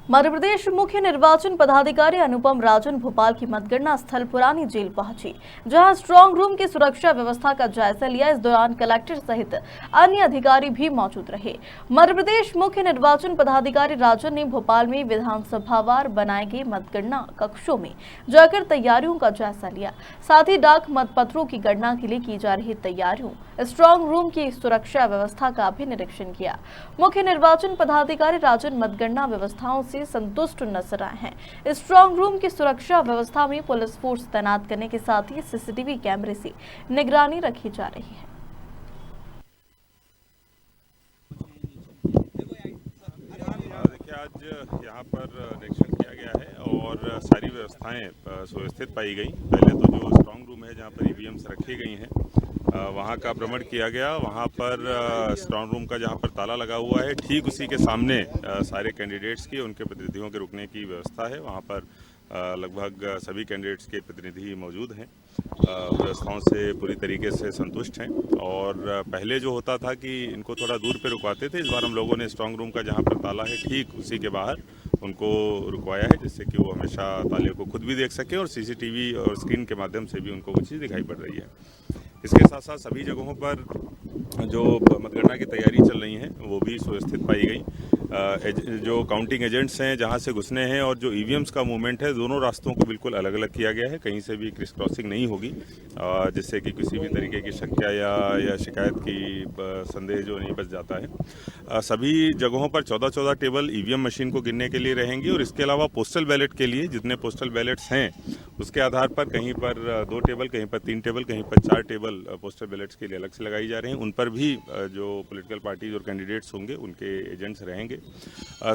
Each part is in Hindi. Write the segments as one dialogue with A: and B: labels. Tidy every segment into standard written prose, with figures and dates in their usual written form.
A: मध्य प्रदेश मुख्य निर्वाचन पदाधिकारी अनुपम राजन भोपाल की मतगणना स्थल पुरानी जेल पहुंची, जहां स्ट्रांग रूम की सुरक्षा व्यवस्था का जायजा लिया। इस दौरान कलेक्टर सहित अन्य अधिकारी भी मौजूद रहे। मध्य प्रदेश मुख्य निर्वाचन पदाधिकारी राजन ने भोपाल में विधानसभावार बनाए गए मतगणना कक्षों में जाकर तैयारियों का जायजा लिया। साथ ही डाक मतपत्रों की गणना के लिए की जा रही तैयारियों, स्ट्रांग रूम की सुरक्षा व्यवस्था का भी निरीक्षण किया। मुख्य निर्वाचन पदाधिकारी राजन मतगणना व्यवस्थाओं से संतुष्ट नजर आए हैं। स्ट्रांग रूम की सुरक्षा व्यवस्था में पुलिस फोर्स तैनात करने के साथ ही सीसीटीवी कैमरे से निगरानी रखी जा रही है।
B: देखिए, आज यहाँ पर निरीक्षण किया गया है और सारी व्यवस्थाएं सुव्यवस्थित पाई गई। पहले तो जो स्ट्रांग रूम है जहाँ पर ईवीएम्स रखी गई हैं, वहाँ का भ्रमण किया गया। वहाँ पर स्ट्रांग रूम का जहाँ पर ताला लगा हुआ है, ठीक उसी के सामने सारे कैंडिडेट्स की, उनके प्रतिनिधियों के रुकने की व्यवस्था है। वहाँ पर लगभग सभी कैंडिडेट्स के प्रतिनिधि मौजूद हैं, व्यवस्थाओं से पूरी तरीके से संतुष्ट हैं। और पहले जो होता था कि इनको थोड़ा दूर पे रुकवाते थे, इस बार हम लोगों ने स्ट्रांग रूम का जहाँ पर ताला है ठीक उसी के बाहर उनको रुकवाया है, जिससे कि वो हमेशा ताले को खुद भी देख सके और सीसीटीवी और स्क्रीन के माध्यम से भी उनको वो चीज़ दिखाई पड़ रही है। इसके साथ साथ सभी जगहों पर जो मतगणना की तैयारी चल रही है वो भी सुव्यवस्थित पाई गई। जो काउंटिंग एजेंट्स हैं जहां से घुसने हैं और जो ईवीएम्स का मूवमेंट है, दोनों रास्तों को बिल्कुल अलग अलग किया गया है। कहीं से भी क्रिस क्रॉसिंग नहीं होगी, जिससे कि किसी भी तरीके की शंका या शिकायत की संदेह जो नहीं बच जाता है। सभी जगहों पर 14-14 टेबल ईवीएम मशीन को गिनने के लिए रहेंगी और इसके अलावा पोस्टल बैलेट के लिए जितने पोस्टल बैलेट्स हैं उसके आधार पर कहीं पर 2 टेबल, कहीं पर 3 टेबल, कहीं पर 4 टेबल पोस्टल बैलेट्स के लिए अलग से लगाई जा रही हैं। उन पर भी जो पॉलिटिकल पार्टीज और कैंडिडेट्स होंगे उनके एजेंट्स रहेंगे।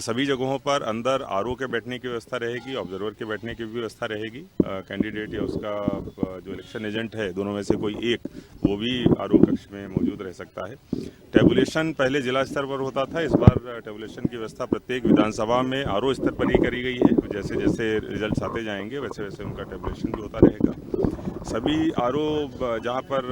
B: सभी जगहों पर अंदर आरओ के बैठने की व्यवस्था रहेगी, ऑब्जर्वर के बैठने की भी व्यवस्था रहेगी। कैंडिडेट या उसका जो इलेक्शन एजेंट है, दोनों में से कोई एक, वो भी आरओ कक्ष में मौजूद रह सकता है। टेबुलेशन पहले जिला स्तर पर होता था, इस बार टेबुलेशन की व्यवस्था प्रत्येक विधानसभा में आरओ स्तर पर ही करी गई है। जैसे जैसे रिजल्ट आते जाएंगे वैसे वैसे उनका टेबुलेशन भी होता रहेगा। सभी आरओ जहाँ पर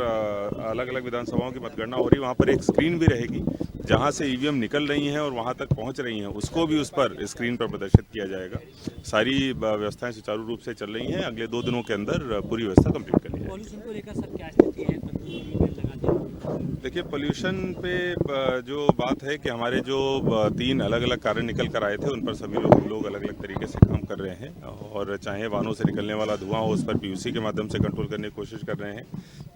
B: अलग अलग विधानसभाओं की मतगणना हो रही है, वहाँ पर एक स्क्रीन भी रहेगी, जहाँ से ईवीएम निकल रही हैं और वहाँ तक पहुँच रही हैं उसको भी उस पर स्क्रीन पर प्रदर्शित किया जाएगा। सारी व्यवस्थाएं सुचारू रूप से चल रही हैं। अगले 2 दिनों के अंदर पूरी व्यवस्था कंप्लीट कर ली जाएगी।
C: पॉल्यूशन को लेकर सर क्या स्थिति है?
B: देखिए, पोल्यूशन पे जो बात है कि हमारे जो 3 अलग अलग कारण निकल कर आए थे, उन पर सभी लोग अलग अलग तरीके से काम कर रहे हैं और चाहे वाहनों से निकलने वाला धुआं हो, उस पर पीयूसी के माध्यम से कंट्रोल करने की कोशिश कर रहे हैं।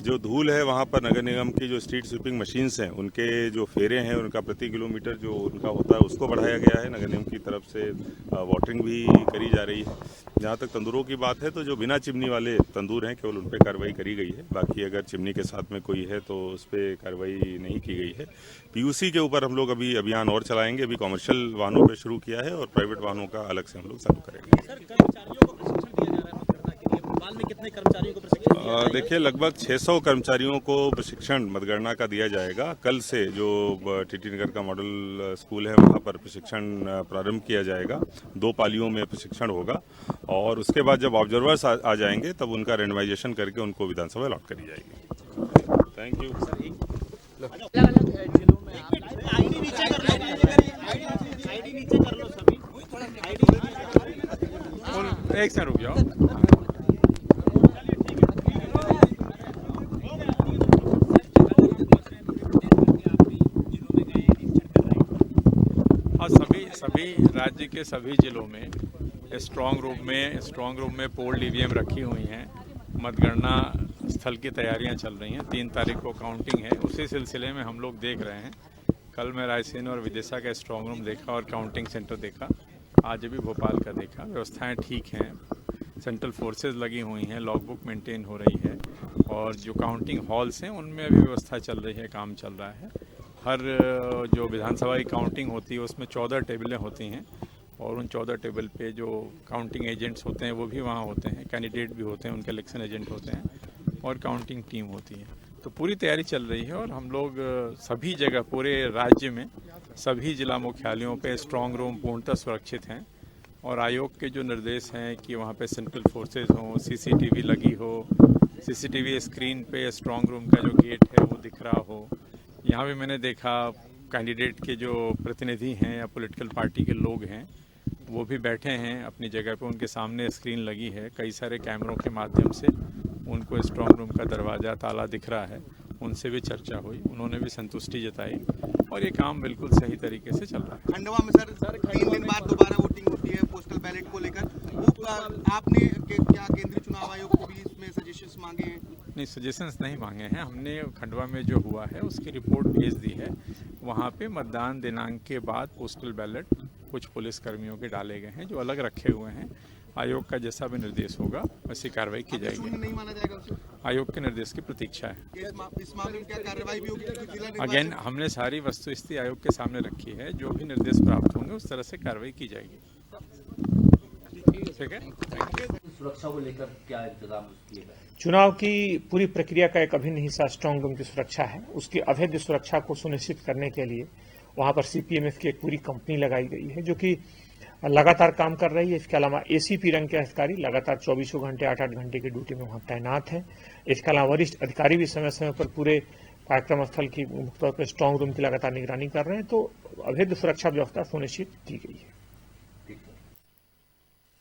B: जो धूल है, वहाँ पर नगर निगम की जो स्ट्रीट स्वीपिंग मशीन्स हैं, उनके जो फेरे हैं, उनका प्रति किलोमीटर जो उनका होता है उसको बढ़ाया गया है। नगर निगम की तरफ से वाटरिंग भी करी जा रही है। जहाँ तक तंदूरों की बात है, तो जो बिना चिमनी वाले तंदूर हैं, केवल उन पर कार्रवाई करी गई है। बाकी अगर चिमनी के साथ में कोई है तो उस पर कार्रवाई नहीं की गई है। पीयूसी के ऊपर हम लोग अभी अभियान और चलाएंगे। अभी कमर्शियल वाहनों पे शुरू किया है और प्राइवेट वाहनों का अलग से हम लोग चालू करेंगे।
C: सर, कर्मचारियों को प्रशिक्षण दिया जा रहा है मतगणना के लिए। भोपाल में कितने कर्मचारियों को प्रशिक्षण दिया जाएगा?
B: देखिए, लगभग 600 कर्मचारियों को प्रशिक्षण मतगणना का दिया जाएगा। कल से जो टीटी नगर का मॉडल स्कूल है, वहाँ पर प्रशिक्षण प्रारंभ किया जाएगा। 2 पालियों में प्रशिक्षण होगा और उसके बाद जब ऑब्जर्वर्स आ जाएंगे तब उनका रेंडमाइजेशन करके उनको विधानसभा अलॉट करी जाएगी। Thank you.
C: अलग-अलग जिलों में आईडी नीचे कर लो सभी।
D: एक से रुक जाओ। हाँ, सभी राज्य के सभी जिलों में स्ट्रांग रूम में पोल्ड ईवीएम रखी हुई हैं। मतगणना स्थल की तैयारियां चल रही हैं। 3 तारीख को काउंटिंग है, उसी सिलसिले में हम लोग देख रहे हैं। कल मैं रायसेन और विदिशा का स्ट्रांग रूम देखा और काउंटिंग सेंटर देखा, आज भी भोपाल का देखा। व्यवस्थाएं ठीक हैं, सेंट्रल फोर्सेज लगी हुई हैं, लॉगबुक मेंटेन हो रही है और जो काउंटिंग हॉल्स हैं उनमें अभी व्यवस्था चल रही है, काम चल रहा है। हर जो विधानसभा की काउंटिंग होती है उसमें 14 टेबलें होती हैं और उन 14 टेबल पे जो काउंटिंग एजेंट्स होते हैं वो भी वहाँ होते हैं, कैंडिडेट भी होते हैं, उनके इलेक्शन एजेंट होते हैं और काउंटिंग टीम होती है। तो पूरी तैयारी चल रही है और हम लोग सभी जगह पूरे राज्य में सभी जिला मुख्यालयों पे स्ट्रांग रूम पूर्णतः सुरक्षित हैं और आयोग के जो निर्देश हैं कि वहाँ पे सेंट्रल फोर्सेज हों, सीसीटीवी लगी हो, सीसीटीवी स्क्रीन पे स्ट्रांग रूम का जो गेट है वो दिख रहा हो। यहाँ भी मैंने देखा कैंडिडेट के जो प्रतिनिधि हैं या पॉलिटिकल पार्टी के लोग हैं वो भी बैठे हैं अपनी जगह पे, उनके सामने स्क्रीन लगी है, कई सारे कैमरों के माध्यम से उनको स्ट्रांग रूम का दरवाज़ा ताला दिख रहा है, उनसे भी चर्चा हुई, उन्होंने भी संतुष्टि जताई और ये काम बिल्कुल सही तरीके से चल रहा है।
E: खंडवा में सर 3 दिन बाद दोबारा वोटिंग होती है पोस्टल बैलेट को लेकर, वो आपने क्या केंद्रीय चुनाव आयोग को भी इसमें सजेशंस मांगे हैं?
D: नहीं, सजेशंस नहीं मांगे हैं हमने। खंडवा में जो हुआ है उसकी रिपोर्ट भेज दी है। वहाँ पे मतदान दिनांक के बाद पोस्टल बैलेट कुछ पुलिसकर्मियों के डाले गए हैं जो अलग रखे हुए हैं। आयोग का जैसा भी निर्देश होगा वैसी कार्रवाई की जाएगी।
E: नहीं माना जाएगा उसे?
D: आयोग के निर्देश की प्रतीक्षा है।
E: इस मामले में क्या कार्रवाई भी होगी?
D: अगेन हमने सारी वस्तुस्थिति आयोग के सामने रखी है, जो भी निर्देश प्राप्त होंगे उस तरह से कार्रवाई की जाएगी। ठीक है।
F: सुरक्षा को लेकर क्या इंतजाम किए गए?
G: चुनाव की पूरी प्रक्रिया का एक अभिन्न हिस्सा स्ट्रांग रूम की सुरक्षा है। उसकी अवैध सुरक्षा को सुनिश्चित करने के लिए वहां पर सीपीएमएफ की एक पूरी कंपनी लगाई गई है जो कि लगातार काम कर रही है। इसके अलावा एसीपी रंग के अधिकारी लगातार 24 घंटे 8-8 घंटे की ड्यूटी में वहां तैनात हैं। इसके अलावा वरिष्ठ अधिकारी भी समय समय पर पूरे कार्यक्रम स्थल की मुख्य तौर पर स्ट्रांग रूम की लगातार निगरानी कर रहे हैं। तो अवैध सुरक्षा व्यवस्था सुनिश्चित की गई है।